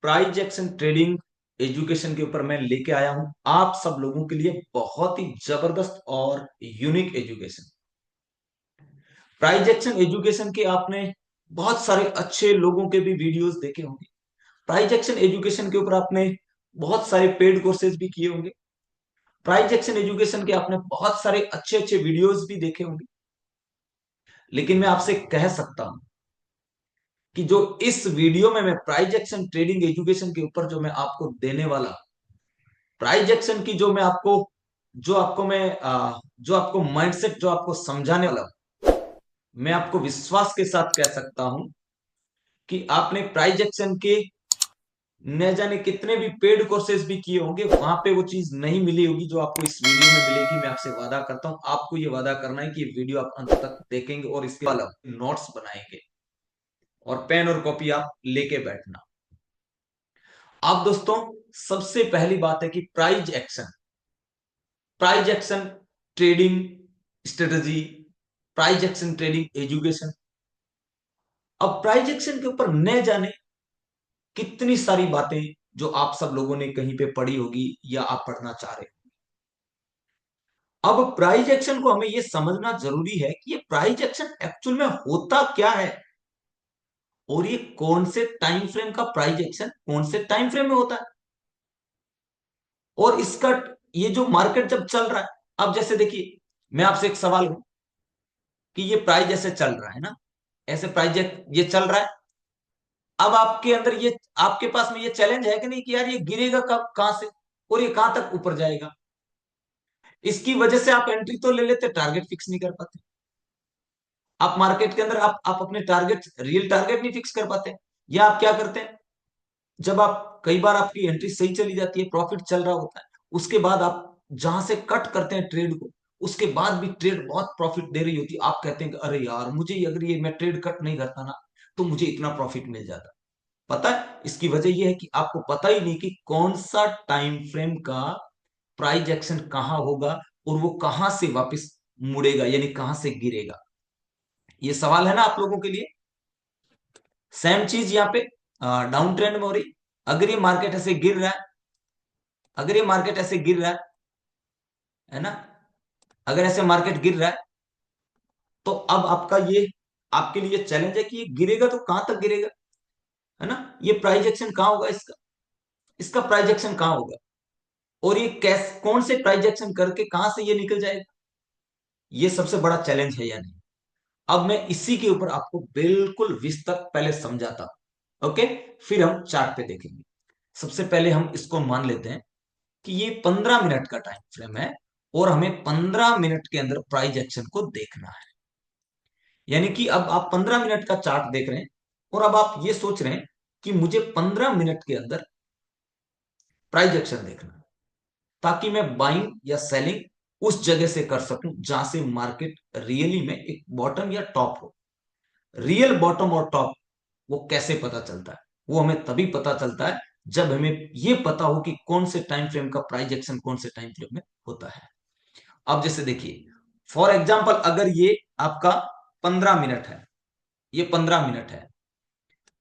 Price action trading education के ऊपर मैं लेके आया हूं आप सब लोगों के लिए बहुत ही जबरदस्त और unique education. Price action education के आपने बहुत सारे अच्छे लोगों के भी वीडियोस देखे होंगे। प्राइज एक्शन एजुकेशन के ऊपर आपने बहुत सारे पेड कोर्सेज भी किए होंगे। प्राइज एक्शन एजुकेशन के आपने बहुत सारे अच्छे अच्छे वीडियोस भी देखे होंगे। लेकिन मैं आपसे कह सकता हूं कि जो इस वीडियो में मैं प्राइज एक्शन ट्रेडिंग एजुकेशन के ऊपर जो मैं आपको देने वाला प्राइज एक्शन की जो आपको माइंडसेट जो आपको समझाने वाला मैं आपको विश्वास के साथ कह सकता हूं कि आपने प्राइज एक्शन के न जाने कितने भी पेड कोर्सेज भी किए होंगे, वहां पे वो चीज नहीं मिली होगी जो आपको इस वीडियो में मिलेगी। मैं आपसे वादा करता हूं, आपको ये वादा करना है कि ये वीडियो आप अंत तक देखेंगे और इसके बाद नोट्स बनाएंगे और पेन और कॉपी आप लेके बैठना। अब दोस्तों, सबसे पहली बात है कि price action trading strategy, price action trading education. अब प्राइज एक्शन के ऊपर न जाने कितनी सारी बातें जो आप सब लोगों ने कहीं पे पढ़ी होगी या आप पढ़ना चाह रहे हो। अब प्राइज एक्शन को हमें यह समझना जरूरी है कि ये प्राइज एक्शन एक्चुअल में होता क्या है और ये कौन से टाइम फ्रेम का प्राइज एक्शन कौन से टाइम फ्रेम में होता है और इसका ये जो मार्केट जब चल रहा है। अब जैसे देखिए, मैं आपसे एक सवाल हूं कि ये प्राइस ऐसे चल रहा है ना, ऐसे प्राइस ये चल रहा है। अब आपके अंदर ये आपके पास में ये चैलेंज है कि नहीं कि यार ये गिरेगा कब, कहां से और ये कहां तक ऊपर जाएगा। इसकी वजह से आप एंट्री तो ले लेते, टारगेट फिक्स नहीं कर पाते। आप मार्केट के अंदर आप अपने टारगेट रियल टारगेट नहीं फिक्स कर पाते। या आप क्या करते हैं, जब आप कई बार आपकी एंट्री सही चली जाती है, प्रॉफिट चल रहा होता है, उसके बाद आप जहां से कट करते हैं ट्रेड को, उसके बाद भी ट्रेड बहुत प्रॉफिट दे रही होती है, आप कहते हैं कि अरे यार मुझे अगर ये मैं ट्रेड कट नहीं करता ना तो मुझे इतना प्रॉफिट मिल जाता। पता है इसकी वजह यह है कि आपको पता ही नहीं कि कौन सा टाइम फ्रेम का प्राइस एक्शन कहां होगा और वो कहां से वापस मुड़ेगा, यानी कहां से गिरेगा। ये सवाल है ना आप लोगों के लिए। सेम चीज यहाँ पे डाउन ट्रेंड में हो रही। अगर ये मार्केट ऐसे गिर रहा है, अगर ये मार्केट ऐसे गिर रहा है ना, अगर ऐसे मार्केट गिर रहा है तो अब आपका ये आपके लिए चैलेंज है कि ये गिरेगा तो कहां तक गिरेगा, है ना। ये प्राइस एक्शन कहां होगा, इसका इसका प्राइस एक्शन कहां होगा और ये कैस कौन से प्राइस एक्शन करके कहां से ये निकल जाएगा, ये सबसे बड़ा चैलेंज है या नहीं। अब मैं इसी के ऊपर आपको बिल्कुल विस्तार पहले समझाता हूं, ओके। फिर हम चार्ट पे देखेंगे। सबसे पहले हम इसको मान लेते हैं कि ये 15 मिनट का टाइम फ्रेम है और हमें 15 मिनट के अंदर प्राइस एक्शन को देखना है। यानी कि अब आप 15 मिनट का चार्ट देख रहे हैं और अब आप ये सोच रहे हैं कि मुझे 15 मिनट के अंदर प्राइस एक्शन देखना है ताकि मैं बाइंग या सेलिंग उस जगह से कर सकूं जहां से मार्केट रियली में एक बॉटम या टॉप हो। रियल बॉटम और टॉप वो कैसे पता चलता है, वो हमें तभी पता चलता है जब हमें ये पता हो कि कौन से टाइम फ्रेम का प्राइस एक्शन कौन से टाइम फ्रेम में होता है। अब जैसे देखिए, फॉर एग्जाम्पल अगर ये आपका 15 मिनट है, ये 15 मिनट है,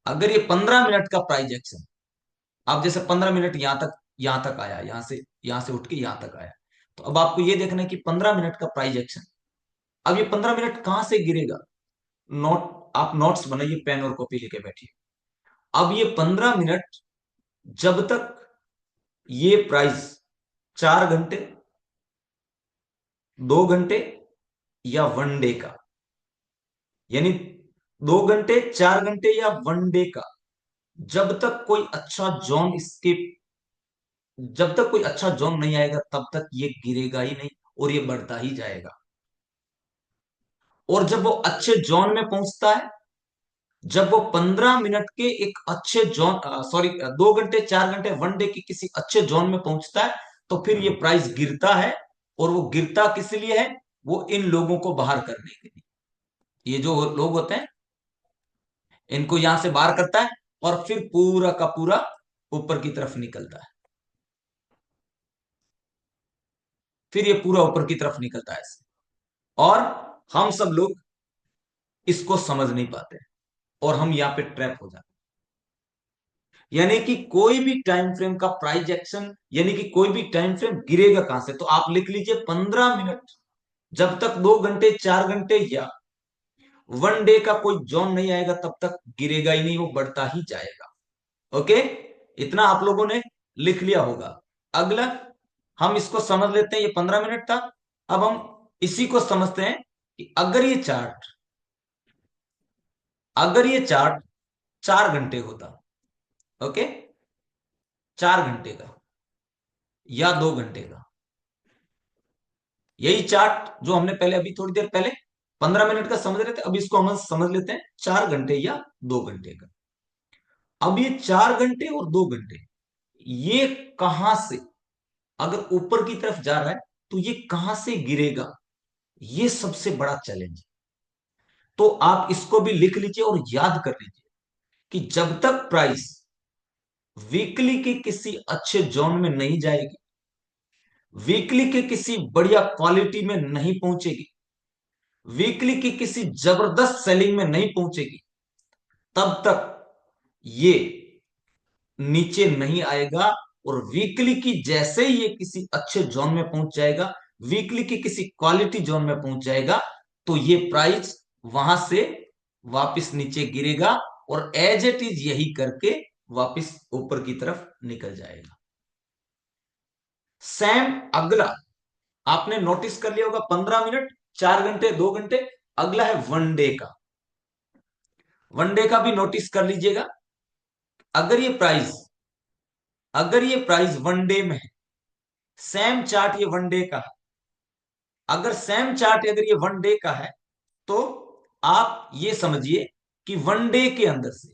अगर ये 15 मिनट का प्राइस एक्शन, अब जैसे 15 मिनट यहां तक आया, यहां से उठ के यहां तक आया, तो अब आपको ये देखना है कि 15 मिनट का प्राइस एक्शन, अब ये 15 मिनट कहां से गिरेगा। आप नोट्स बनाइए, पेन और कॉपी लेके बैठिए। अब ये 15 मिनट, जब तक ये प्राइस 4 घंटे, 2 घंटे या 1 डे का, यानी 2 घंटे, 4 घंटे या 1 डे का, जब तक कोई अच्छा जोन इसके जब तक कोई अच्छा जोन नहीं आएगा तब तक ये गिरेगा ही नहीं और ये बढ़ता ही जाएगा। और जब वो अच्छे जोन में पहुंचता है, जब वो 15 मिनट के एक अच्छे जोन, सॉरी, 2 घंटे, 4 घंटे, 1 डे के किसी अच्छे जोन में पहुंचता है, तो फिर ये प्राइस गिरता है। और वो गिरता किस लिए है, वो इन लोगों को बाहर करने के लिए। ये जो लोग होते हैं इनको यहां से बाहर करता है और फिर पूरा का पूरा ऊपर की तरफ निकलता है, फिर ये पूरा ऊपर की तरफ निकलता है ऐसे। और हम सब लोग इसको समझ नहीं पाते और हम यहां पे ट्रैप हो जाते यानी कि कोई भी टाइम फ्रेम का प्राइस एक्शन, यानी कि कोई भी टाइम फ्रेम गिरेगा कहां से, तो आप लिख लीजिए 15 मिनट, जब तक 2 घंटे 4 घंटे या 1 डे का कोई जोन नहीं आएगा तब तक गिरेगा ही नहीं, वो बढ़ता ही जाएगा। ओके, इतना आप लोगों ने लिख लिया होगा। अगला हम इसको समझ लेते हैं, ये 15 मिनट था। अब हम इसी को समझते हैं कि अगर ये चार्ट 4 घंटे होता, ओके, 4 घंटे का या 2 घंटे का, यही चार्ट जो हमने पहले अभी थोड़ी देर पहले 15 मिनट का समझ रहे थे, अब इसको हम समझ लेते हैं 4 घंटे या 2 घंटे का। अब ये 4 घंटे और 2 घंटे, ये कहां से, अगर ऊपर की तरफ जा रहा है तो ये कहां से गिरेगा, ये सबसे बड़ा चैलेंज है। तो आप इसको भी लिख लीजिए और याद कर लीजिए कि जब तक प्राइस वीकली के किसी अच्छे जोन में नहीं जाएगी, वीकली के किसी बढ़िया क्वालिटी में नहीं पहुंचेगी, वीकली की किसी जबरदस्त सेलिंग में नहीं पहुंचेगी, तब तक ये नीचे नहीं आएगा। और वीकली की जैसे ही ये किसी अच्छे जोन में पहुंच जाएगा, वीकली की किसी क्वालिटी जोन में पहुंच जाएगा, तो ये प्राइस वहां से वापस नीचे गिरेगा और एज इट इज यही करके वापस ऊपर की तरफ निकल जाएगा। सेम अगला आपने नोटिस कर लिया होगा, 15 मिनट, 4 घंटे, 2 घंटे। अगला है 1 डे का। 1 डे का भी नोटिस कर लीजिएगा। अगर ये प्राइस अगर ये प्राइस 1 डे में है, सेम चार्ट ये 1 डे का है, अगर सेम चार्ट अगर ये 1 डे का है, तो आप ये समझिए कि 1 डे के अंदर से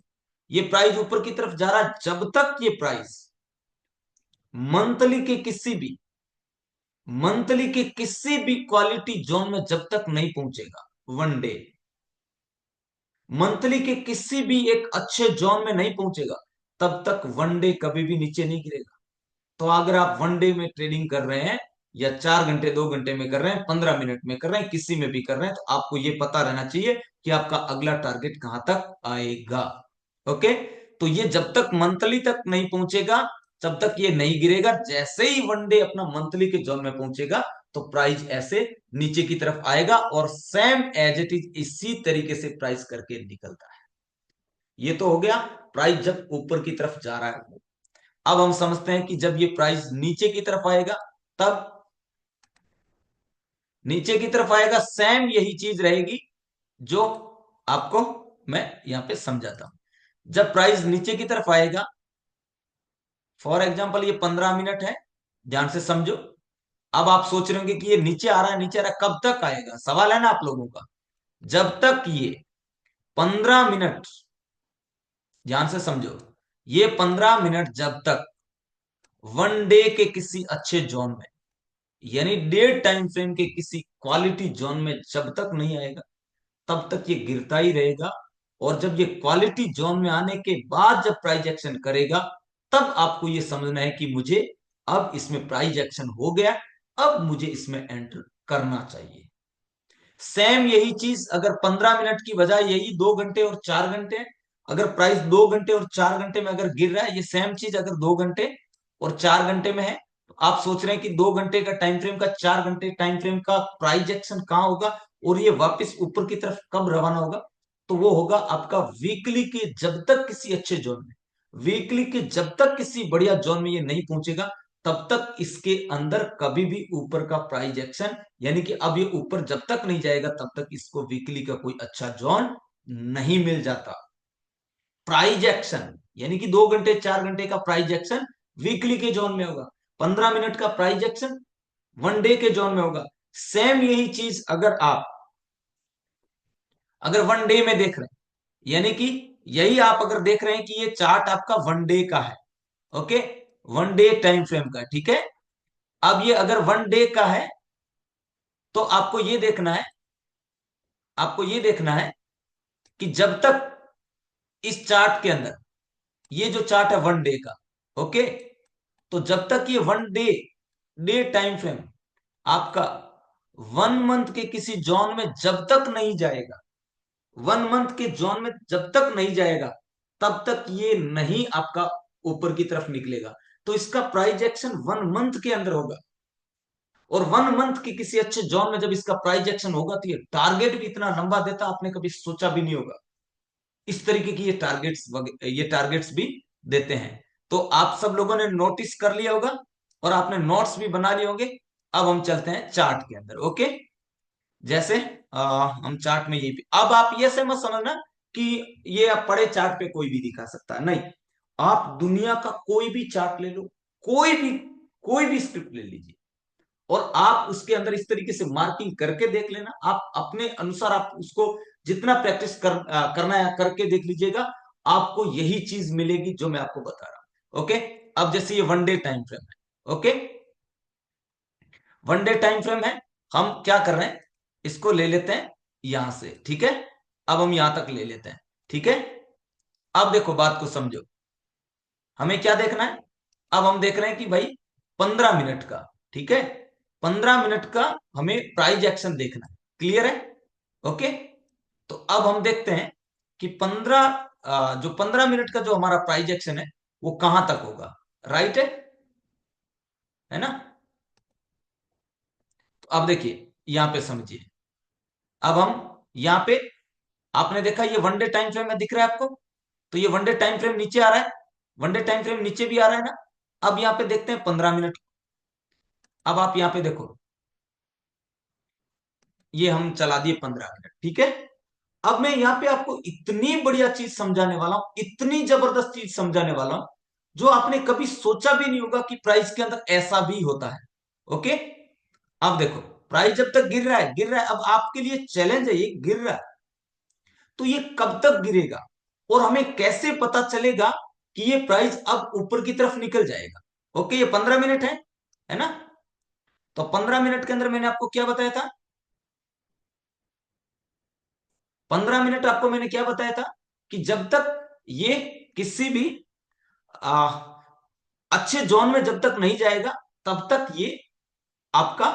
ये प्राइस ऊपर की तरफ जा रहा है, जब तक ये प्राइस मंथली के किसी भी क्वालिटी जोन में जब तक नहीं पहुंचेगा, 1 डे मंथली के किसी भी एक अच्छे जोन में नहीं पहुंचेगा, तब तक 1 डे कभी भी नीचे नहीं गिरेगा। तो अगर आप 1 डे में ट्रेडिंग कर रहे हैं, या 4 घंटे 2 घंटे में कर रहे हैं, 15 मिनट में कर रहे हैं, किसी में भी कर रहे हैं, तो आपको ये पता रहना चाहिए कि आपका अगला टारगेट कहां तक आएगा। ओके, तो ये जब तक मंथली तक नहीं पहुंचेगा तब तक ये नहीं गिरेगा। जैसे ही 1 डे अपना मंथली के जोन में पहुंचेगा, तो प्राइस ऐसे नीचे की तरफ आएगा और सेम एज इट इज इसी तरीके से प्राइस करके निकलता है। ये तो हो गया प्राइस जब ऊपर की तरफ जा रहा है। अब हम समझते हैं कि जब ये प्राइस नीचे की तरफ आएगा, तब नीचे की तरफ आएगा, सेम यही चीज रहेगी जो आपको मैं यहां पे समझाता हूं। जब प्राइस नीचे की तरफ आएगा, फॉर एग्जांपल ये 15 मिनट है, ध्यान से समझो। अब आप सोच रहे होंगे कि ये नीचे आ रहा है, नीचे आ रहा है, कब तक आएगा, सवाल है ना आप लोगों का। जब तक ये 15 मिनट, ध्यान से समझो, ये 15 मिनट जब तक 1 डे के किसी अच्छे जोन में, यानी डे टाइम फ्रेम के किसी क्वालिटी जोन में जब तक नहीं आएगा, तब तक ये गिरता ही रहेगा। और जब ये क्वालिटी जोन में आने के बाद जब प्राइस एक्शन करेगा, तब आपको ये समझना है कि मुझे अब इसमें प्राइस एक्शन हो गया, अब मुझे इसमें एंटर करना चाहिए। सेम यही चीज अगर 15 मिनट की बजाय यही 2 घंटे और 4 घंटे है, अगर प्राइस 2 घंटे और 4 घंटे में अगर गिर रहा है, ये सेम चीज अगर 2 घंटे और 4 घंटे में है, तो आप सोच रहे हैं कि 2 घंटे का टाइम फ्रेम का 4 घंटे टाइम फ्रेम का प्राइस एक्शन कहां होगा और ये वापस ऊपर की तरफ कब रवाना होगा। तो वो होगा आपका वीकली के जब तक किसी अच्छे जोन में, वीकली के जब तक किसी बढ़िया जोन में ये नहीं पहुंचेगा, तब तक इसके अंदर कभी भी ऊपर का प्राइस एक्शन, यानी कि अब ये ऊपर जब तक नहीं जाएगा तब तक इसको वीकली का कोई अच्छा जोन नहीं मिल जाता। प्राइज एक्शन यानी कि 2 घंटे 4 घंटे का प्राइज एक्शन वीकली के जोन में होगा, 15 मिनट का प्राइज एक्शन 1 डे के जोन में होगा। सेम यही चीज अगर 1 डे में देख रहे हैं, यानी कि यही आप अगर देख रहे हैं कि ये चार्ट आपका 1 डे का है, ओके, 1 डे टाइम फ्रेम का, ठीक है। अब ये अगर 1 डे का है, तो आपको ये देखना है कि जब तक इस चार्ट के अंदर, ये जो चार्ट है 1 डे का, ओके, तो जब तक ये 1 डे डे टाइम फ्रेम आपका 1 मंथ के किसी जोन में जब तक नहीं जाएगा, 1 मंथ के जोन में जब तक नहीं जाएगा, तब तक ये नहीं आपका ऊपर की तरफ निकलेगा, तो इसका प्राइस एक्शन 1 मंथ के अंदर होगा। और 1 मंथ के किसी अच्छे जोन में जब इसका प्राइस एक्शन होगा तो ये टारगेट भी इतना लंबा देता आपने कभी सोचा भी नहीं होगा। इस तरीके की ये टारगेट्स भी देते हैं। तो आप सब लोगों ने नोटिस कर लिया होगा और आपने नोट्स भी बना लिए होंगे। अब हम चलते हैं चार्ट के अंदर। ओके, जैसे हम चार्ट में अब आप ये से मत समझना कि ये आप पढ़े चार्ट पे कोई भी दिखा सकता है, नहीं। आप दुनिया का कोई भी चार्ट ले लो, कोई भी कोई भी स्क्रिप्ट ले लीजिए, और आप उसके अंदर इस तरीके से मार्किंग करके देख लेना। आप अपने अनुसार आप उसको जितना प्रैक्टिस करना है करके देख लीजिएगा, आपको यही चीज मिलेगी जो मैं आपको बता रहा हूं। ओके, अब जैसे ये 1 डे टाइम फ्रेम है। ओके, 1 डे टाइम फ्रेम है, हम क्या कर रहे हैं, इसको ले लेते हैं यहां से, ठीक है। अब हम यहां तक ले लेते हैं, ठीक है। अब देखो, बात को समझो, हमें क्या देखना है। अब हम देख रहे हैं कि भाई 15 मिनट का, ठीक है, 15 मिनट का हमें प्राइस एक्शन देखना है। क्लियर है? ओके, तो अब हम देखते हैं कि जो 15 मिनट का जो हमारा प्राइस एक्शन है वो कहां तक होगा। राइट है ना? तो अब देखिए, यहां पे समझिए। अब हम यहां पे, आपने देखा ये 1 डे टाइम फ्रेम में दिख रहा है आपको, तो ये 1 डे टाइम फ्रेम नीचे आ रहा है, 1 डे टाइम फ्रेम नीचे भी आ रहा है ना। अब यहां पे देखते हैं 15 मिनट। अब आप यहां पे देखो, ये हम चला दिए 15 मिनट, ठीक है। अब मैं यहाँ पे आपको इतनी बढ़िया चीज समझाने वाला हूं, इतनी जबरदस्त चीज समझाने वाला हूं, जो आपने कभी सोचा भी नहीं होगा कि प्राइस के अंदर ऐसा भी होता है। ओके, अब देखो, प्राइस जब तक गिर रहा है, गिर रहा है, अब आपके लिए चैलेंज है, ये गिर रहा है, तो ये कब तक गिरेगा और हमें कैसे पता चलेगा कि ये प्राइस अब ऊपर की तरफ निकल जाएगा। ओके, ये 15 मिनट है ना। तो 15 मिनट के अंदर मैंने आपको क्या बताया था, 15 मिनट आपको मैंने क्या बताया था, कि जब तक ये किसी भी आ, अच्छे जोन में जब तक नहीं जाएगा, तब तक ये आपका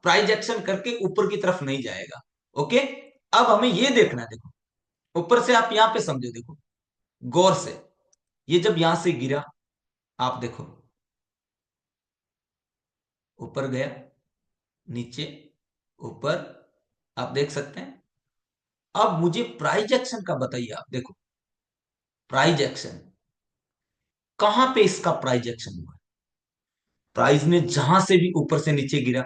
प्राइस एक्शन करके ऊपर की तरफ नहीं जाएगा। ओके, अब हमें ये देखना है, देखो ऊपर से आप यहां पे समझो, देखो गौर से, ये जब यहां से गिरा, आप देखो ऊपर गया, नीचे, ऊपर, आप देख सकते हैं। अब मुझे प्राइस एक्शन का बताइए, आप देखो प्राइस एक्शन कहां पे इसका प्राइस एक्शन हुआ। प्राइस ने जहां से भी ऊपर से नीचे गिरा,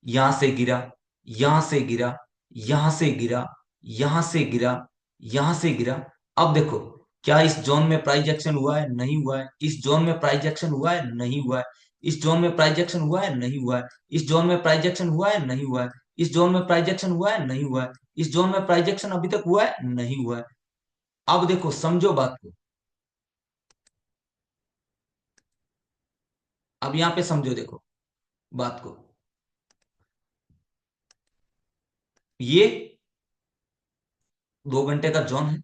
यहां से गिरा, यहां से गिरा, यहां से गिरा, यहां से गिरा, यहां से गिरा। अब देखो, क्या इस जोन में प्राइस एक्शन हुआ है? नहीं हुआ है। इस जोन में प्राइस एक्शन हुआ है? नहीं हुआ है। इस जोन में प्राइस एक्शन हुआ है? नहीं हुआ है। इस जोन में प्राइस एक्शन हुआ है? नहीं हुआ है। इस जोन में प्राइस एक्शन हुआ है? नहीं हुआ है। इस जोन में प्राइस एक्शन अभी तक हुआ है? नहीं हुआ है। अब देखो, समझो बात को, अब यहां पे समझो, देखो बात को। ये 2 घंटे का जोन है,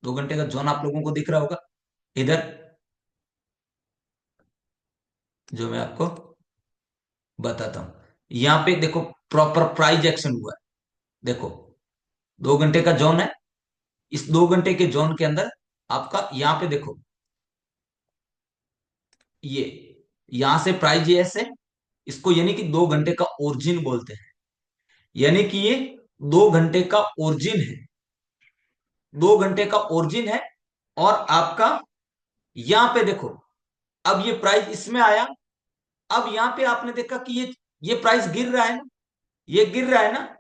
2 घंटे का जोन आप लोगों को दिख रहा होगा इधर, जो मैं आपको बताता हूं। यहां पे देखो, प्रॉपर प्राइस एक्शन हुआ है। देखो, 2 घंटे का जोन है, इस 2 घंटे के जोन के अंदर आपका यहां पे देखो, ये यहां से प्राइस ये ऐसे, इसको यानी कि 2 घंटे का ओरिजिन बोलते हैं, यानी कि ये 2 घंटे का ओरिजिन है, 2 घंटे का ओरिजिन है। और आपका यहां पे देखो, अब ये प्राइस इसमें आया, अब यहां पे आपने देखा कि ये प्राइस गिर रहा है ना, ये गिर रहा है ना,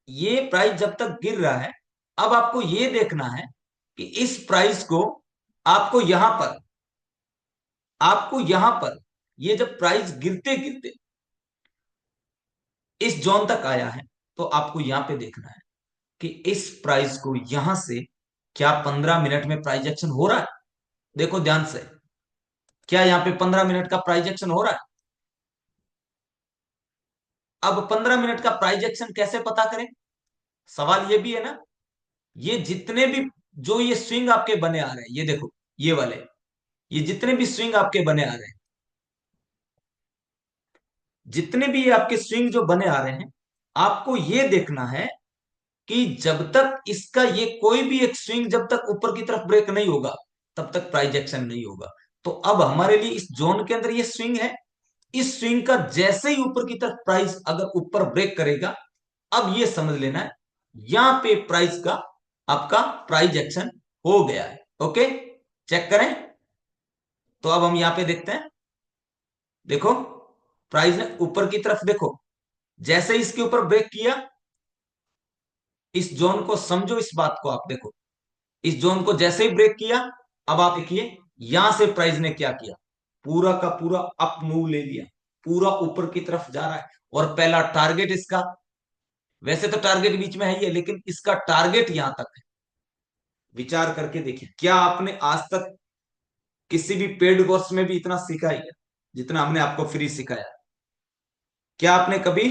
ये प्राइस जब तक गिर रहा है, अब आपको ये देखना है कि इस प्राइस को, आपको यहां पर आपको यहां पर ये जब प्राइस गिरते गिरते इस जोन तक आया है, तो आपको यहां पे देखना है कि इस प्राइस को यहां से क्या 15 मिनट में प्राइस एक्शन हो रहा है। देखो ध्यान से, क्या यहां पे 15 मिनट का प्राइस एक्शन हो रहा है? अब 15 मिनट का प्राइस एक्शन कैसे पता करें, सवाल ये भी है ना। ये जितने भी, जो ये स्विंग आपके बने आ रहे हैं, ये देखो, ये वाले, ये जितने भी स्विंग आपके बने आ रहे हैं, जितने भी ये आपके स्विंग जो बने आ रहे हैं, आपको ये देखना है कि जब तक इसका ये कोई भी एक स्विंग जब तक ऊपर की तरफ ब्रेक नहीं होगा, तब तक प्राइस एक्शन नहीं होगा। तो अब हमारे लिए इस जोन के अंदर ये स्विंग है, इस स्विंग का जैसे ही ऊपर की तरफ प्राइस अगर ऊपर ब्रेक करेगा, अब ये समझ लेना है यहां पे प्राइस का आपका प्राइस एक्शन हो गया है। ओके, चेक करें। तो अब हम यहां पे देखते हैं, देखो प्राइस ने ऊपर की तरफ, देखो जैसे ही इसके ऊपर ब्रेक किया, इस जोन को समझो, इस बात को आप देखो, इस जोन को जैसे ही ब्रेक किया, अब आप देखिए यहां से प्राइस ने क्या किया, पूरा का पूरा अप मूव ले लिया, पूरा ऊपर की तरफ जा रहा है। और पहला टारगेट इसका, वैसे तो टारगेट बीच में है ही है, लेकिन इसका टारगेट यहां तक है। विचार करके देखिए, क्या आपने आज तक किसी भी पेड कोर्स में भी इतना सीखा है क्या, जितना हमने आपको फ्री सिखाया? क्या आपने कभी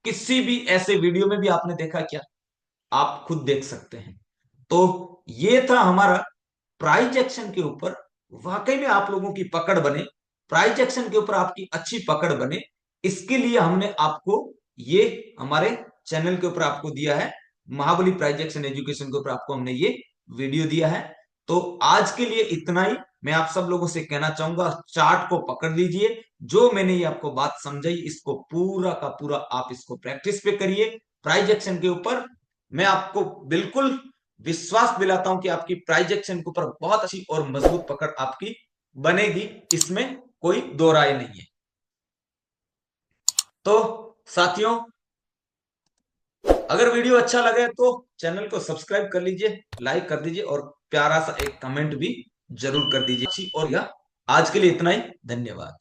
किसी भी ऐसे वीडियो में भी आपने देखा क्या? आप खुद देख सकते हैं। तो ये था हमारा प्राइस एक्शन के ऊपर, वाकई में आप लोगों की पकड़ बने, प्राइस एक्शन के ऊपर आपकी अच्छी पकड़ बने, इसके लिए हमने आपको ये हमारे चैनल के ऊपर आपको दिया है, महाबली प्राइस एक्शन एजुकेशन के ऊपर आपको हमने ये वीडियो दिया है। तो आज के लिए इतना ही। मैं आप सब लोगों से कहना चाहूंगा, चार्ट को पकड़ लीजिए, जो मैंने ये आपको बात समझाई इसको पूरा का पूरा आप इसको प्रैक्टिस पे करिए प्राइस एक्शन के ऊपर। मैं आपको बिल्कुल विश्वास दिलाता हूं कि आपकी प्राइस एक्शन के ऊपर बहुत अच्छी और मजबूत पकड़ आपकी बनेगी, इसमें कोई दो राय नहीं है। तो साथियों, अगर वीडियो अच्छा लगे तो चैनल को सब्सक्राइब कर लीजिए, लाइक कर दीजिए और प्यारा सा एक कमेंट भी जरूर कर दीजिए। और आज के लिए इतना ही, धन्यवाद।